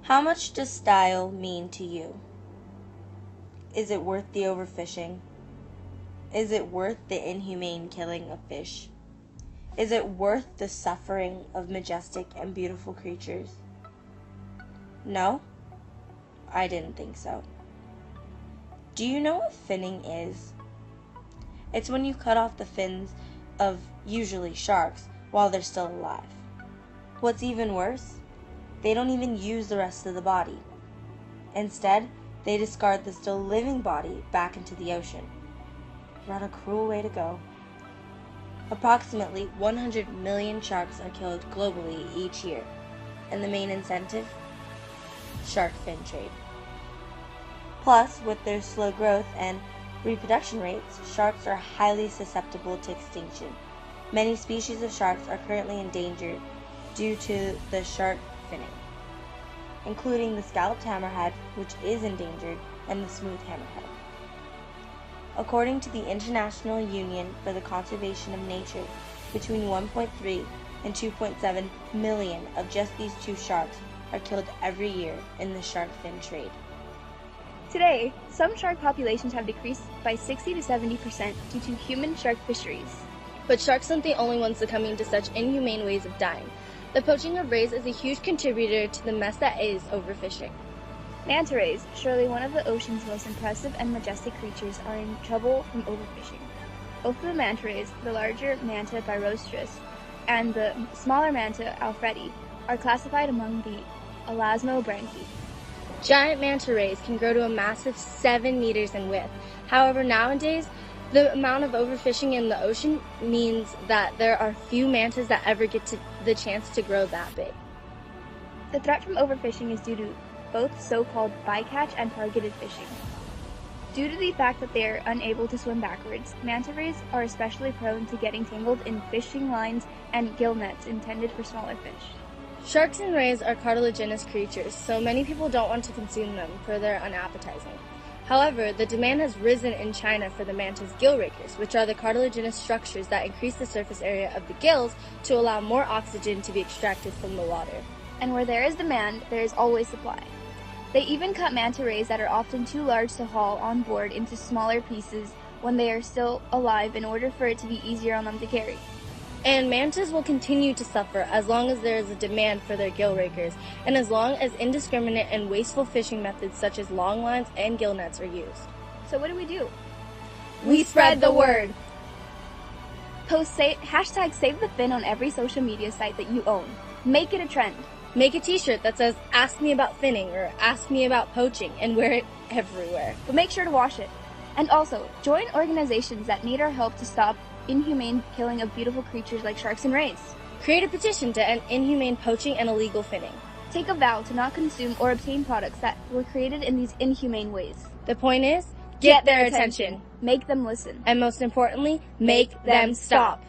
How much does style mean to you? Is it worth the overfishing? Is it worth the inhumane killing of fish? Is it worth the suffering of majestic and beautiful creatures? No? I didn't think so. Do you know what finning is? It's when you cut off the fins of usually sharks while they're still alive. What's even worse, they don't even use the rest of the body. Instead, they discard the still living body back into the ocean. What a cruel way to go. Approximately 100 million sharks are killed globally each year, and the main incentive? Shark fin trade. Plus, with their slow growth and reproduction rates, sharks are highly susceptible to extinction. Many species of sharks are currently endangered due to the shark finning, including the scalloped hammerhead, which is endangered, and the smooth hammerhead. According to the International Union for the Conservation of Nature, between 1.3 and 2.7 million of just these two sharks are killed every year in the shark fin trade. Today, some shark populations have decreased by 60 to 70% due to human shark fisheries. But sharks aren't the only ones succumbing to such inhumane ways of dying. The poaching of rays is a huge contributor to the mess that is overfishing. Manta rays, surely one of the ocean's most impressive and majestic creatures, are in trouble from overfishing. Both of the manta rays, the larger Manta birostris and the smaller Manta alfredi, are classified among the elasmobranchi. Giant manta rays can grow to a massive 7 meters in width. However, nowadays, the amount of overfishing in the ocean means that there are few mantas that ever get the chance to grow that big. The threat from overfishing is due to both so-called bycatch and targeted fishing. Due to the fact that they are unable to swim backwards, manta rays are especially prone to getting tangled in fishing lines and gill nets intended for smaller fish. Sharks and rays are cartilaginous creatures, so many people don't want to consume them for their unappetizing. However, the demand has risen in China for the manta's gill rakers, which are the cartilaginous structures that increase the surface area of the gills to allow more oxygen to be extracted from the water. And where there is demand, there is always supply. They even cut manta rays that are often too large to haul on board into smaller pieces when they are still alive in order for it to be easier on them to carry. And mantas will continue to suffer as long as there is a demand for their gill rakers, and as long as indiscriminate and wasteful fishing methods such as long lines and gill nets are used. So what do? We spread the word! Post hashtag Save the Fin on every social media site that you own. Make it a trend. Make a t-shirt that says, "Ask me about finning" or "Ask me about poaching," and wear it everywhere. But make sure to wash it. And also, join organizations that need our help to stop inhumane killing of beautiful creatures like sharks and rays. Create a petition to end inhumane poaching and illegal finning. Take a vow to not consume or obtain products that were created in these inhumane ways. The point is, get their attention. Make them listen. And most importantly, make them stop.